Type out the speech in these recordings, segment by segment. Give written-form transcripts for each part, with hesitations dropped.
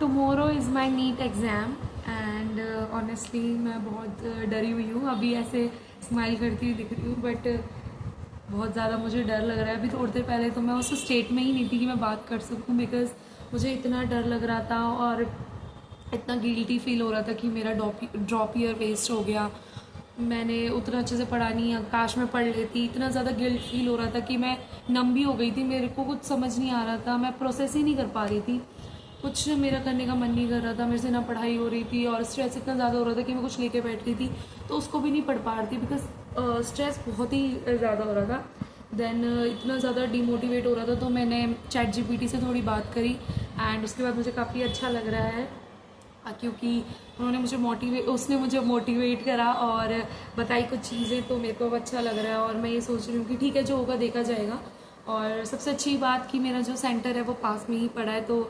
Tomorrow is my NEET exam and honestly मैं बहुत डरी हुई हूँ. अभी ऐसे स्माइल करती हुई दिख रही हूँ बट बहुत ज़्यादा मुझे डर लग रहा है. अभी थोड़ी देर पहले तो मैं उस स्टेट में ही नहीं थी कि मैं बात कर सकूँ, बिकॉज़ मुझे इतना डर लग रहा था और इतना गिल्टी फील हो रहा था कि मेरा ड्रॉप ईयर वेस्ट हो गया. मैंने उतना अच्छे से पढ़ा नहीं है, काश मैं पढ़ लेती. इतना ज़्यादा गिल्ट फील हो रहा था कि मैं नम भी हो गई थी. मेरे को कुछ समझ नहीं आ रहा था, मैं प्रोसेस ही नहीं कर पा रही थी. कुछ मेरा करने का मन नहीं कर रहा था. मेरे से ना पढ़ाई हो रही थी और स्ट्रेस इतना ज़्यादा हो रहा था कि मैं कुछ लेके बैठ गई थी तो उसको भी नहीं पढ़ पा रही थी, बिकॉज स्ट्रेस बहुत ही ज़्यादा हो रहा था. देन इतना ज़्यादा डिमोटिवेट हो रहा था तो मैंने ChatGPT से थोड़ी बात करी एंड उसके बाद मुझे काफ़ी अच्छा लग रहा है क्योंकि उसने मुझे मोटिवेट करा और बताई कुछ चीज़ें, तो मेरे को अब अच्छा लग रहा है. और मैं ये सोच रही हूँ कि ठीक है, जो होगा देखा जाएगा. और सबसे अच्छी बात कि मेरा जो सेंटर है वो पास में ही पड़ा है, तो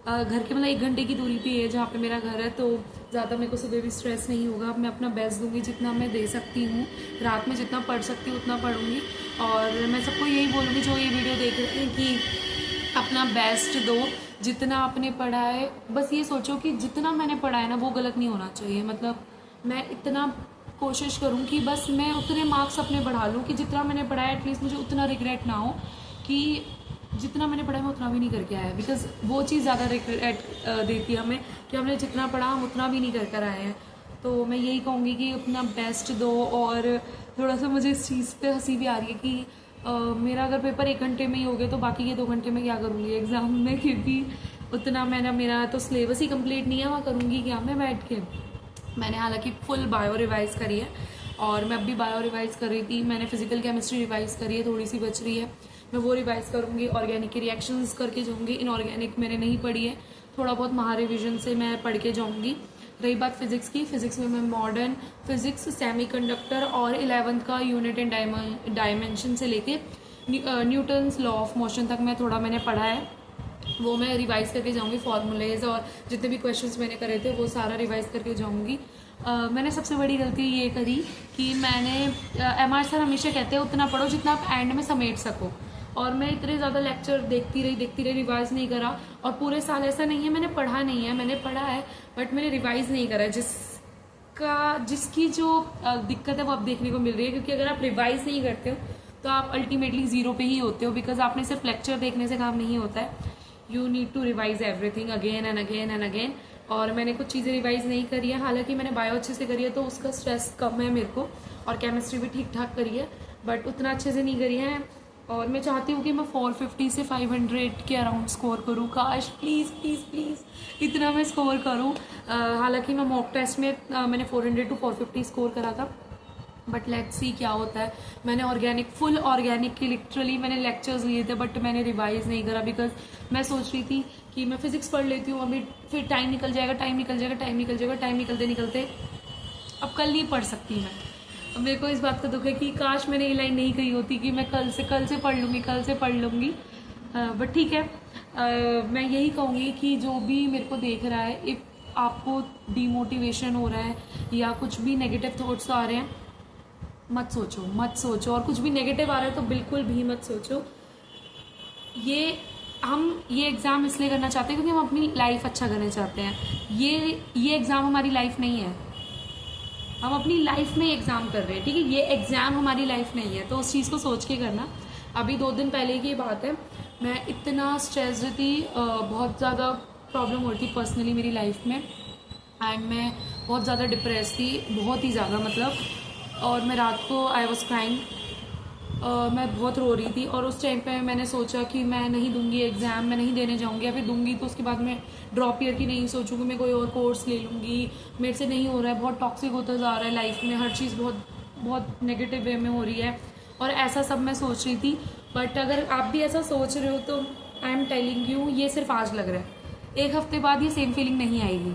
घर के मतलब 1 घंटे की दूरी पे है जहाँ पे मेरा घर है, तो ज़्यादा मेरे को सुबह भी स्ट्रेस नहीं होगा. मैं अपना बेस्ट दूंगी जितना मैं दे सकती हूँ. रात में जितना पढ़ सकती हूँ उतना पढ़ूंगी. और मैं सबको यही बोलूँगी जो ये वीडियो देख रहे हैं कि अपना बेस्ट दो. जितना आपने पढ़ा है बस ये सोचो कि जितना मैंने पढ़ा है ना वो गलत नहीं होना चाहिए. मतलब मैं इतना कोशिश करूँ कि बस मैं उतने मार्क्स अपने बढ़ा लूँ कि जितना मैंने पढ़ा है एटलीस्ट मुझे उतना रिग्रेट ना हो कि जितना मैंने पढ़ा है मैं उतना भी नहीं करके आया. बिकॉज वो चीज़ ज़्यादा रिग्रेट देती है हमें कि हमने जितना पढ़ा हम उतना भी नहीं कर आए हैं. तो मैं यही कहूँगी कि अपना बेस्ट दो. और थोड़ा सा मुझे इस चीज़ पे हंसी भी आ रही है कि मेरा अगर पेपर 1 घंटे में ही हो गया तो बाकी ये 2 घंटे में क्या करूँगी एग्ज़ाम में, क्योंकि उतना मेरा तो सिलेबस ही कंप्लीट नहीं है. वहाँ करूँगी क्या मैं बैठ के. मैंने हालांकि फुल बायो रिवाइज़ करी है और मैं अब भी बायो रिवाइज़ कर रही थी. मैंने फिजिकल केमिस्ट्री रिवाइज़ करी है, थोड़ी सी बच रही है, मैं वो रिवाइज़ करूँगी. ऑर्गेनिक की रिएक्शंस करके जाऊँगी. इनऑर्गेनिक मैंने नहीं पढ़ी है, थोड़ा बहुत महारिविजन से मैं पढ़ के जाऊँगी. रही बात फिज़िक्स की, फ़िज़िक्स में मैं मॉडर्न फिज़िक्स, सेमीकंडक्टर और 11th का यूनिट एंड डायमेंशन से लेके न्यूटन्स लॉ ऑफ मोशन तक मैंने पढ़ा है. वो मैं रिवाइज़ करके जाऊँगी. फॉर्मूलेज और जितने भी क्वेश्चंस मैंने करे थे वो सारा रिवाइज़ करके जाऊँगी. मैंने सबसे बड़ी गलती ये करी कि मैंने MR सर हमेशा कहते हैं उतना पढ़ो जितना आप एंड में समेट सको. और मैं इतने ज़्यादा लेक्चर देखती रही, रिवाइज़ नहीं करा. और पूरे साल ऐसा नहीं है मैंने पढ़ा नहीं है, मैंने पढ़ा है बट मैंने रिवाइज़ नहीं करा. जिसकी जो दिक्कत है वो अब देखने को मिल रही है, क्योंकि अगर आप रिवाइज़ नहीं करते हो तो आप अल्टीमेटली ज़ीरो पे ही होते हो. बिकॉज आपने सिर्फ लेक्चर देखने से काम नहीं होता है. You need to revise everything again and again and again. और मैंने कुछ चीज़ें रिवाइज़ नहीं करी है. हालांकि मैंने बायो अच्छे से करी है तो उसका स्ट्रेस कम है मेरे को, और केमिस्ट्री भी ठीक ठाक करी है बट उतना अच्छे से नहीं करी है. और मैं चाहती हूँ कि मैं 450 से 500 के अराउंड स्कोर करूँ. काश प्लीज़ प्लीज़ प्लीज़ इतना मैं स्कोर करूँ. हालांकि मैं मॉक टेस्ट में मैंने 400 to 450 स्कोर करा था, बट लेट्स सी क्या होता है. मैंने फुल ऑर्गेनिक की लिटरली मैंने लेक्चर्स लिए थे बट मैंने रिवाइज़ नहीं करा. बिकॉज मैं सोच रही थी कि मैं फिज़िक्स पढ़ लेती हूँ अभी, फिर टाइम निकल जाएगा. टाइम निकलते अब कल नहीं पढ़ सकती मैं. मेरे को इस बात का दुख है कि काश मैंने ये लाइन नहीं कही होती कि मैं कल से पढ़ लूँगी. बट ठीक है. मैं यही कहूँगी कि जो भी मेरे को देख रहा है, इफ़ आपको डीमोटिवेशन हो रहा है या कुछ भी नेगेटिव थॉट्स आ रहे हैं, मत सोचो. और कुछ भी नेगेटिव आ रहा है तो बिल्कुल भी मत सोचो. हम ये एग्ज़ाम इसलिए करना चाहते हैं क्योंकि हम अपनी लाइफ अच्छा करना चाहते हैं. ये एग्ज़ाम हमारी लाइफ नहीं है. हम अपनी लाइफ में एग्ज़ाम कर रहे हैं, ठीक है. ये एग्ज़ाम हमारी लाइफ नहीं है, तो उस चीज़ को सोच के करना. अभी 2 दिन पहले की बात है, मैं इतना स्ट्रेस्ड थी, बहुत ज़्यादा प्रॉब्लम हो रही थी पर्सनली मेरी लाइफ में. एंड मैं बहुत ज़्यादा डिप्रेस थी, बहुत ही ज़्यादा मतलब. और मैं रात को आई वॉज क्राइंग, मैं बहुत रो रही थी. और उस टाइम पे मैंने सोचा कि मैं नहीं दूंगी एग्ज़ाम, मैं नहीं देने जाऊंगी, या फिर दूंगी तो उसके बाद मैं ड्रॉप ईयर की नहीं सोचूंगी, मैं कोई और कोर्स ले लूँगी. मेरे से नहीं हो रहा है, बहुत टॉक्सिक होता जा रहा है लाइफ में, हर चीज़ बहुत बहुत नेगेटिव वे में हो रही है. और ऐसा सब मैं सोच रही थी. बट अगर आप भी ऐसा सोच रहे हो तो आई एम टेलिंग यू, ये सिर्फ आज लग रहा है, 1 हफ्ते बाद ये सेम फीलिंग नहीं आएगी.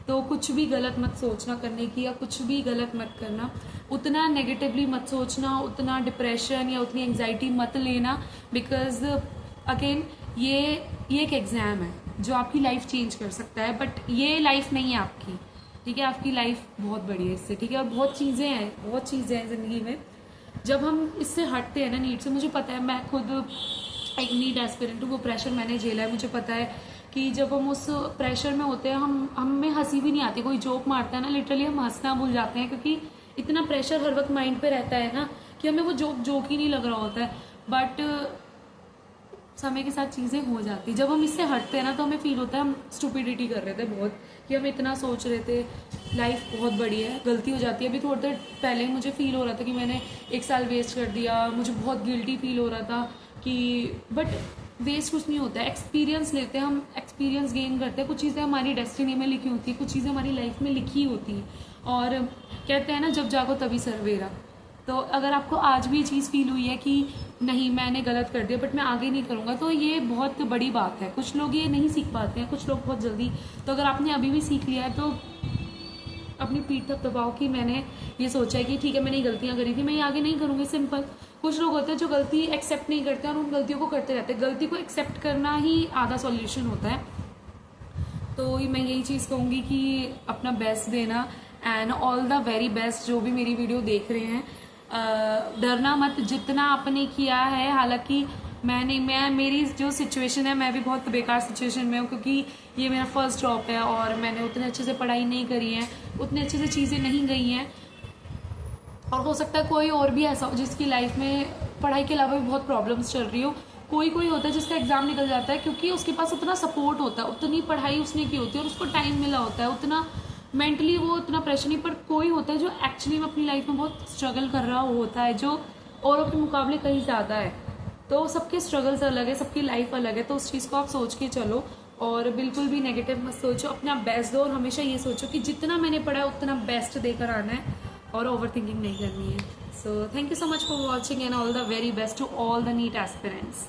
तो कुछ भी गलत मत सोचना करने की, या कुछ भी गलत मत करना. उतना नेगेटिवली मत सोचना, उतना डिप्रेशन या उतनी एंजाइटी मत लेना. बिकॉज अगेन ये एक एग्ज़ाम है जो आपकी लाइफ चेंज कर सकता है, बट ये लाइफ नहीं है आपकी, ठीक है. आपकी लाइफ बहुत बड़ी है इससे, ठीक है. और बहुत चीज़ें हैं ज़िंदगी में. जब हम इससे हटते हैं ना नीट से, मुझे पता है, मैं खुद एक नीट एस्पिरेंट हूँ, वो प्रेशर मैंने झेला है. मुझे पता है कि जब हम उस प्रेशर में होते हैं हमें हंसी भी नहीं आती। कोई जोक मारता है ना, लिटरली हम हंसना भूल जाते हैं, क्योंकि इतना प्रेशर हर वक्त माइंड पे रहता है ना कि हमें वो जोक ही नहीं लग रहा होता है। बट समय के साथ चीज़ें हो जाती। जब हम इससे हटते हैं ना तो हमें फील होता है हम स्टूपिडिटी कर रहे थे बहुत, कि हम इतना सोच रहे थे, लाइफ बहुत बड़ी है, गलती हो जाती है। अभी थोड़ी देर पहले मुझे फील हो रहा था कि मैंने 1 साल वेस्ट कर दिया, मुझे बहुत गिल्टी फील हो रहा था कि बट वेस्ट कुछ नहीं होता है। एक्सपीरियंस लेते हैं हम, एक्सपीरियंस गेन करते हैं। कुछ चीज़ें हमारी डेस्टिनी में लिखी होती है, कुछ चीज़ें हमारी लाइफ में लिखी होती हैं। और कहते हैं ना, जब जागो तभी सवेरा। तो अगर आपको आज भी ये चीज़ फील हुई है कि नहीं मैंने गलत कर दिया बट मैं आगे नहीं करूँगा, तो ये बहुत बड़ी बात है। कुछ लोग ये नहीं सीख पाते हैं, कुछ लोग बहुत जल्दी। तो अगर आपने अभी भी सीख लिया है तो अपनी पीठ तक दबाओ कि मैंने ये सोचा है कि ठीक है मैंने ये गलतियाँ करी थी, मैं ये आगे नहीं करूँगी, सिंपल। कुछ लोग होते हैं जो गलती एक्सेप्ट नहीं करते और उन गलतियों को करते रहते हैं। गलती को एक्सेप्ट करना ही आधा सॉल्यूशन होता है। तो मैं यही चीज़ कहूँगी कि अपना बेस्ट देना, and all the very best जो भी मेरी वीडियो देख रहे हैं। डरना मत, जितना आपने किया है। हालांकि मेरी जो सिचुएशन है, मैं भी बहुत बेकार सिचुएशन में हूँ, क्योंकि ये मेरा फर्स्ट जॉब है और मैंने उतने अच्छे से पढ़ाई नहीं करी है, उतने अच्छे से चीज़ें नहीं गई हैं। और हो सकता है कोई और भी ऐसा हो जिसकी लाइफ में पढ़ाई के अलावा भी बहुत प्रॉब्लम्स चल रही हो। कोई होता है जिसका एग्जाम निकल जाता है क्योंकि उसके पास उतना सपोर्ट होता है, उतनी पढ़ाई उसने की होती है और उसको टाइम मिला होता है, उतना मेंटली वो उतना प्रेशर नहीं। पर कोई होता है जो एक्चुअली में अपनी लाइफ में बहुत स्ट्रगल कर रहा होता है, जो औरों के मुकाबले कहीं ज़्यादा है। तो सबके स्ट्रगल्स अलग है, सबकी लाइफ अलग है। तो उस चीज़ को आप सोच के चलो और बिल्कुल भी नेगेटिव मत सोचो, अपना बेस्ट दो। और हमेशा ये सोचो कि जितना मैंने पढ़ा है उतना बेस्ट देकर आना है और ओवर थिंकिंग नहीं करनी है। So thank you so much for watching and all the very best to all the NEET aspirants.